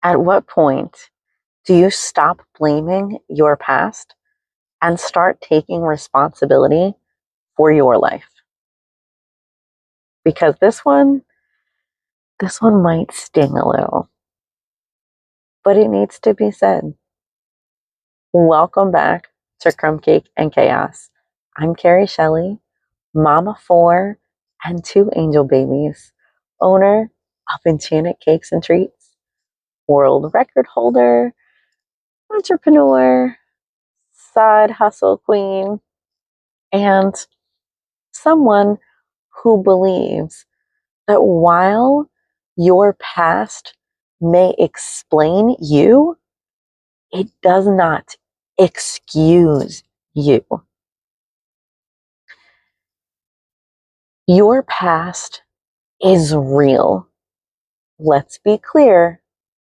At what point do you stop blaming your past and start taking responsibility for your life? Because this one might sting a little, but it needs to be said. Welcome back to Crumbcake and Chaos. I'm Carrie Shelley, mama 4 and 2 angel babies, owner of Enchanted Cakes and Treats, world record holder, entrepreneur, side hustle queen, and someone who believes that while your past may explain you, it does not excuse you. Your past is real. Let's be clear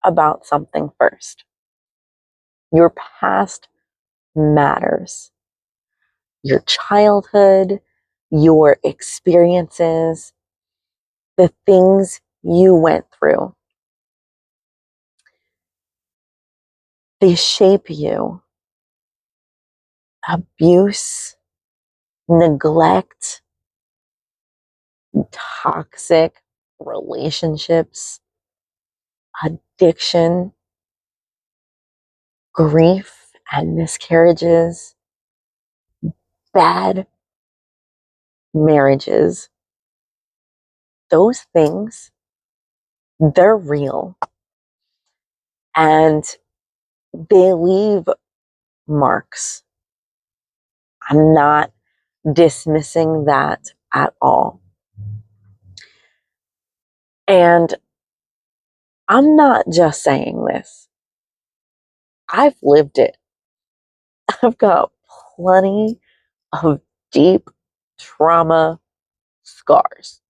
about something first. Your past matters. Your childhood, your experiences, the things you went through, they shape you. Abuse, neglect, toxic relationships, addiction, grief and miscarriages, bad marriages, those things, they're real. And they leave marks. I'm not dismissing that at all. And I'm not just saying this. I've lived it. I've got plenty of deep trauma scars.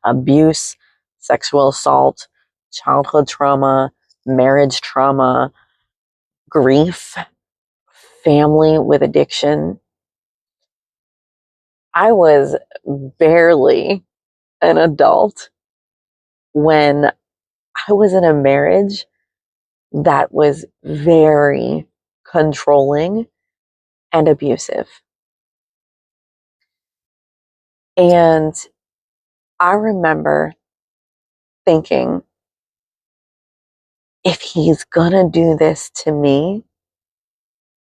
Abuse, sexual assault, childhood trauma, marriage trauma, grief, family with addiction. I was barely an adult when I was in a marriage that was very controlling and abusive. And I remember thinking, if he's gonna do this to me,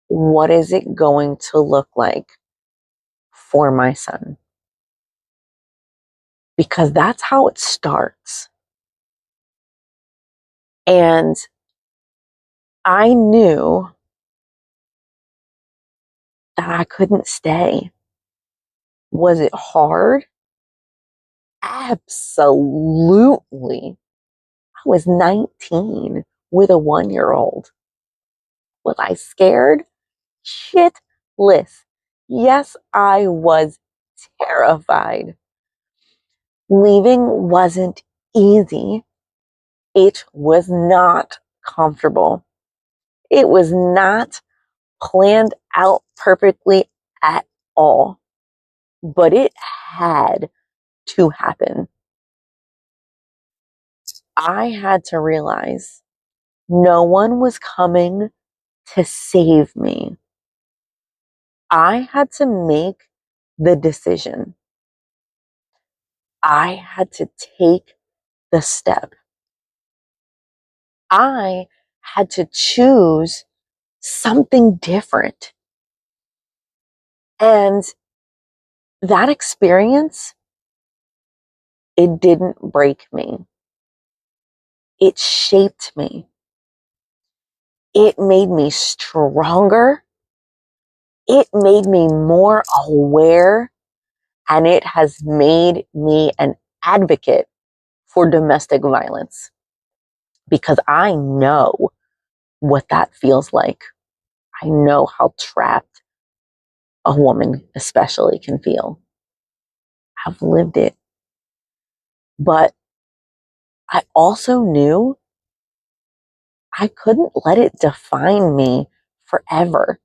what is it going to look like for my son? Because that's how it starts. And I knew that I couldn't stay. Was it hard? Absolutely. I was 19 with a 1-year-old. Was I scared? Shitless. Yes, I was terrified. Leaving wasn't easy. It was not comfortable. It was not planned out perfectly at all. But it had to happen. I had to realize no one was coming to save me. I had to make the decision. I had to take the step. I had to choose something different. And that experience, it didn't break me. It shaped me. It made me stronger. It made me more aware. And it has made me an advocate for domestic violence because I know what that feels like. I know how trapped a woman, especially, can feel. I've lived it. But I also knew I couldn't let it define me forever.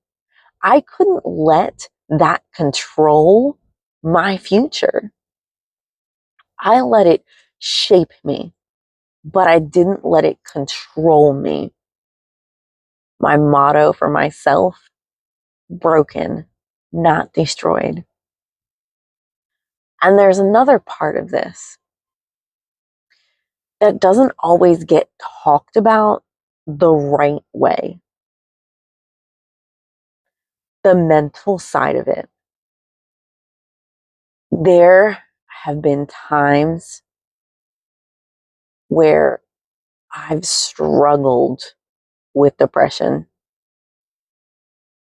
I couldn't let that control my future. I let it shape me. but I didn't let it control me. My motto for myself: broken, not destroyed. And there's another part of this that doesn't always get talked about the right way: the mental side of it. There have been times where I've struggled with depression.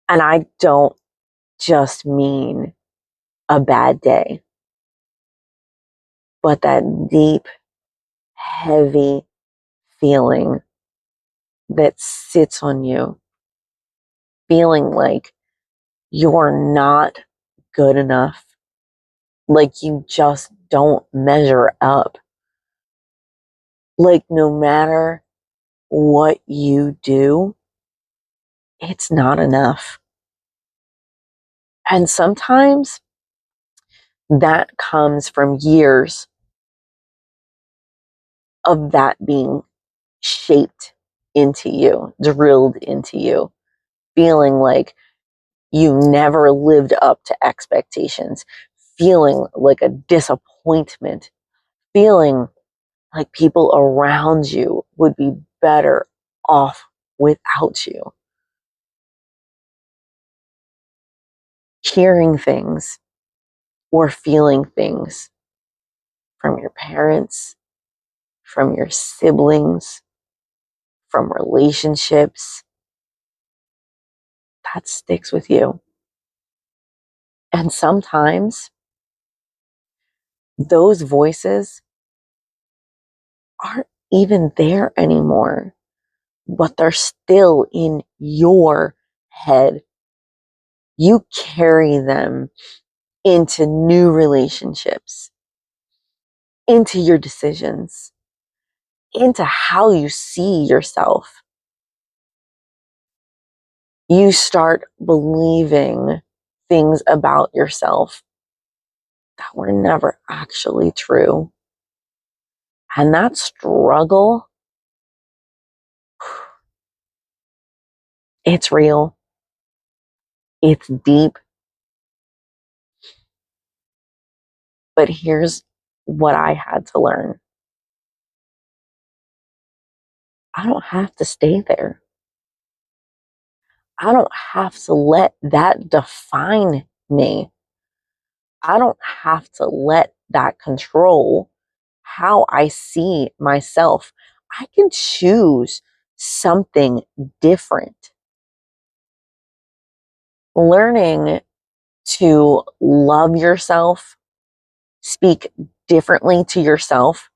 And I don't just mean a bad day, but that deep, heavy feeling that sits on you, feeling like you're not good enough, like you just don't measure up, like no matter what you do, it's not enough. And sometimes that comes from years of that being shaped into you, drilled into you, feeling like you never lived up to expectations, feeling like a disappointment, feeling like people around you would be better off without you. Hearing things or feeling things from your parents, from your siblings, from relationships, that sticks with you. And sometimes those voices aren't even there anymore, but they're still in your head. You carry them into new relationships, into your decisions, into how you see yourself. You start believing things about yourself that were never actually true. And that struggle, it's real, it's deep. But here's what I had to learn: I don't have to stay there. I don't have to let that define me. I don't have to let that control how I see myself. I can choose something different. Learning to love yourself, speak differently to yourself,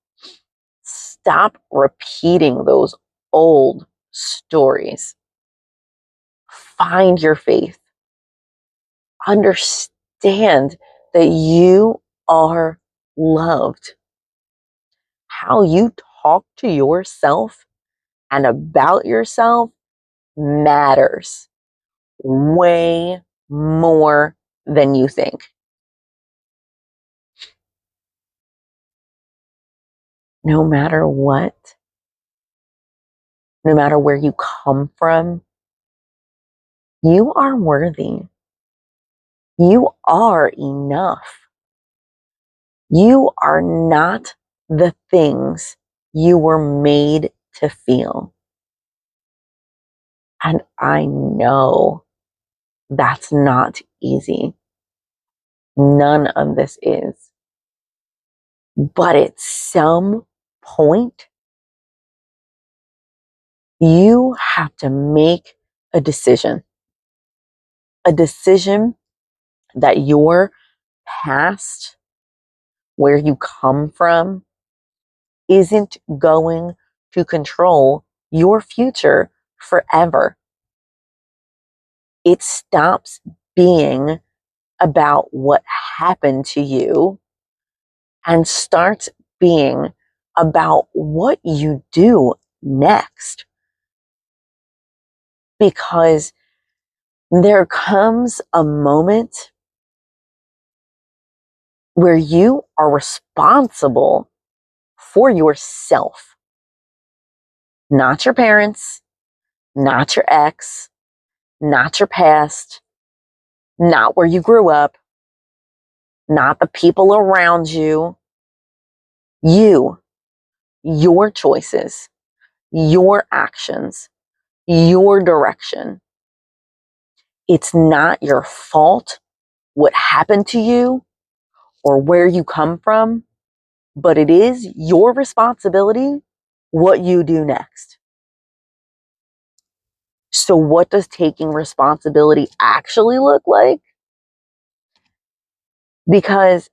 stop repeating those old stories. Find your faith. Understand that you are loved. How you talk to yourself and about yourself matters way more than you think. No matter what, no matter where you come from, you are worthy. You are enough. You are not the things you were made to feel. And I know that's not easy. None of this is. But at some point, you have to make a decision. A decision that your past, where you come from, isn't going to control your future forever. It stops being about what happened to you and starts being about what you do next. Because there comes a moment where you are responsible for yourself. Not your parents, not your ex, not your past, not where you grew up, not the people around you. You, your choices, your actions, your direction. It's not your fault what happened to you or where you come from, but it is your responsibility what you do next. So, what does taking responsibility actually look like? Because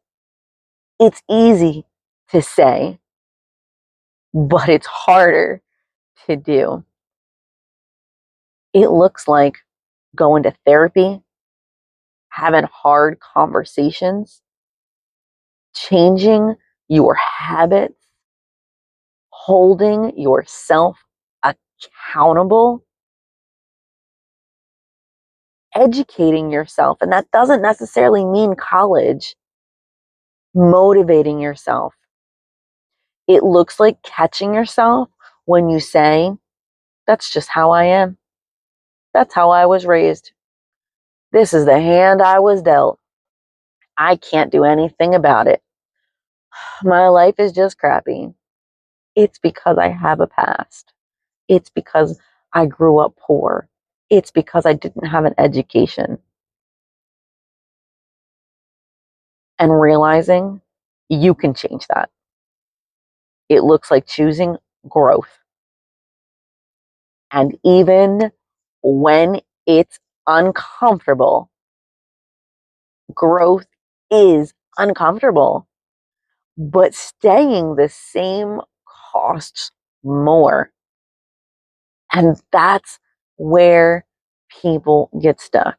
it's easy to say, but it's harder to do. It looks like going to therapy, having hard conversations, changing your habits, holding yourself accountable, educating yourself. And that doesn't necessarily mean college, motivating yourself. It looks like catching yourself when you say, that's just how I am. That's how I was raised. This is the hand I was dealt. I can't do anything about it. My life is just crappy. It's because I have a past. It's because I grew up poor. It's because I didn't have an education. And realizing you can change that. It looks like choosing growth. And even when it's uncomfortable, growth is uncomfortable. But staying the same costs more. And that's where people get stuck.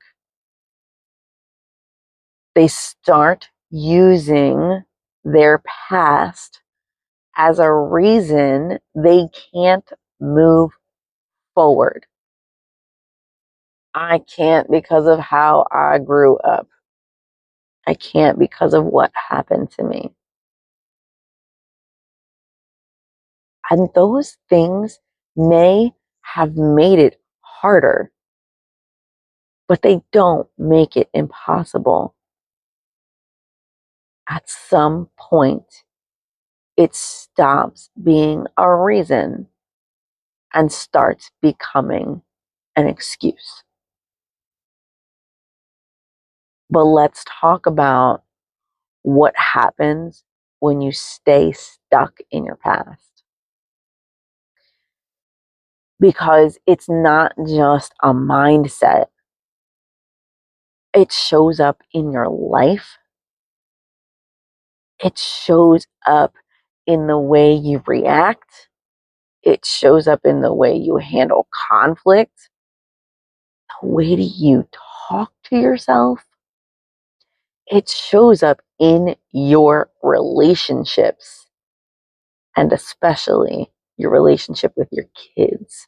They start using their past as a reason they can't move forward. I can't because of how I grew up. I can't because of what happened to me. And those things may have made it harder, but they don't make it impossible. At some point, it stops being a reason and starts becoming an excuse. But let's talk about what happens when you stay stuck in your past. Because it's not just a mindset, it shows up in your life. It shows up in the way you react. It shows up in the way you handle conflict. The way do you talk to yourself? It shows up in your relationships, and especially your relationship with your kids.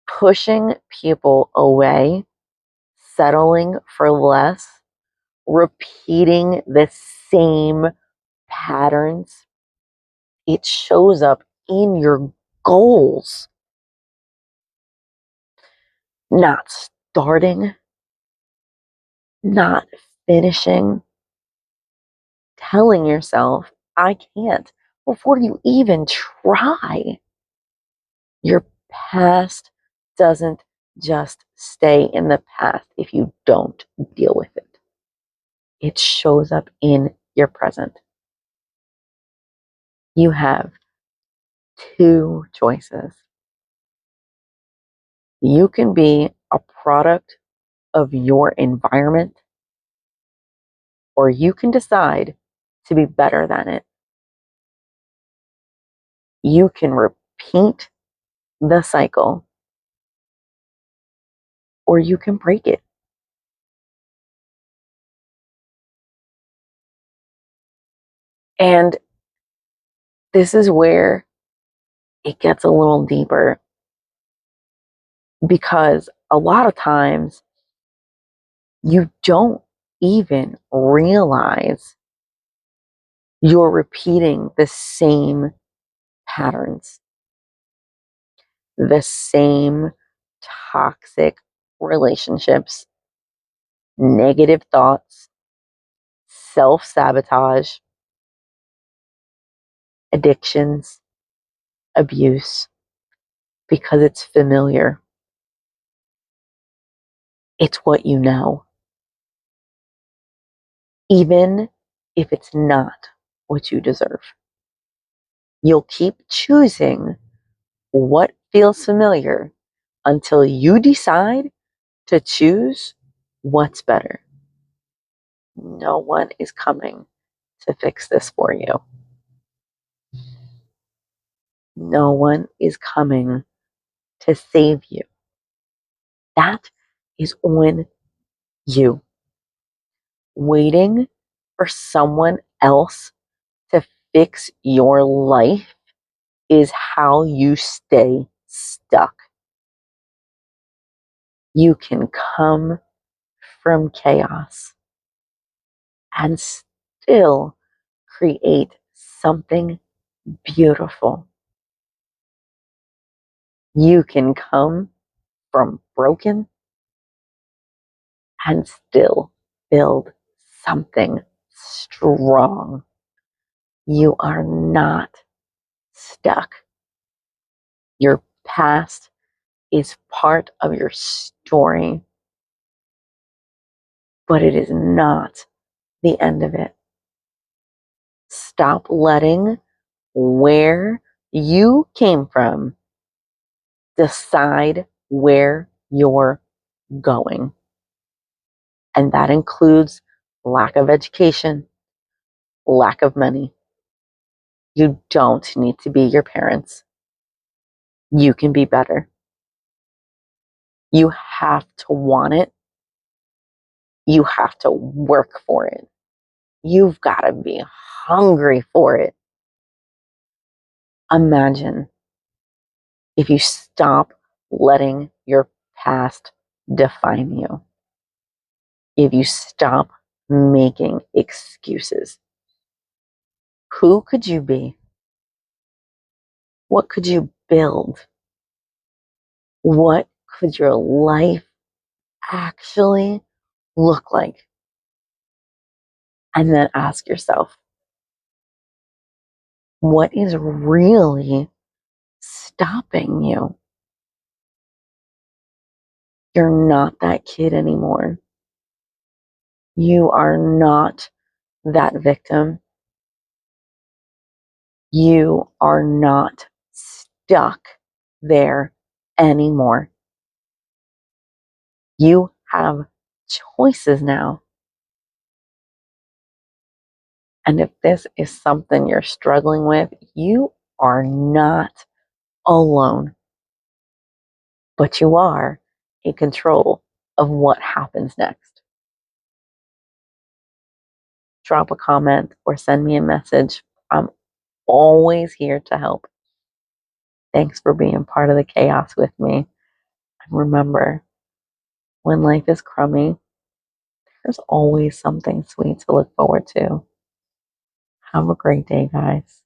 Pushing people away, settling for less, repeating the same patterns, it shows up in your goals. Not starting, not finishing, telling yourself, I can't, before you even try. Your past doesn't just stay in the past if you don't deal with it. It shows up in your present. You have two choices. You can be a product of your environment, or you can decide to be better than it. You can repeat the cycle, or you can break it. And this is where it gets a little deeper, because a lot of times you don't even realize you're repeating the same patterns, the same toxic relationships, negative thoughts, self sabotage, addictions, abuse, because it's familiar. It's what you know, even if it's not what you deserve. You'll keep choosing what feels familiar until you decide to choose what's better. No one is coming to fix this for you. No one is coming to save you. That is on you. Waiting for someone else to fix your life is how you stay stuck. You can come from chaos and still create something beautiful. You can come from broken and still build something strong. You are not stuck. Your past is part of your story, but it is not the end of it. Stop letting where you came from decide where you're going. And that includes lack of education, lack of money. You don't need to be your parents. You can be better. You have to want it. You have to work for it. You've got to be hungry for it. Imagine if you stop letting your past define you. If you stop making excuses. Who could you be? What could you build? What could your life actually look like? And then ask yourself, what is really stopping you? You're not that kid anymore. You are not that victim. You are not stuck there anymore. You have choices now. And if this is something you're struggling with, you are not alone, but you are in control of what happens next. Drop a comment or send me a message. I'm always here to help. Thanks for being part of the chaos with me. And remember, when life is crummy, there's always something sweet to look forward to. Have a great day, guys.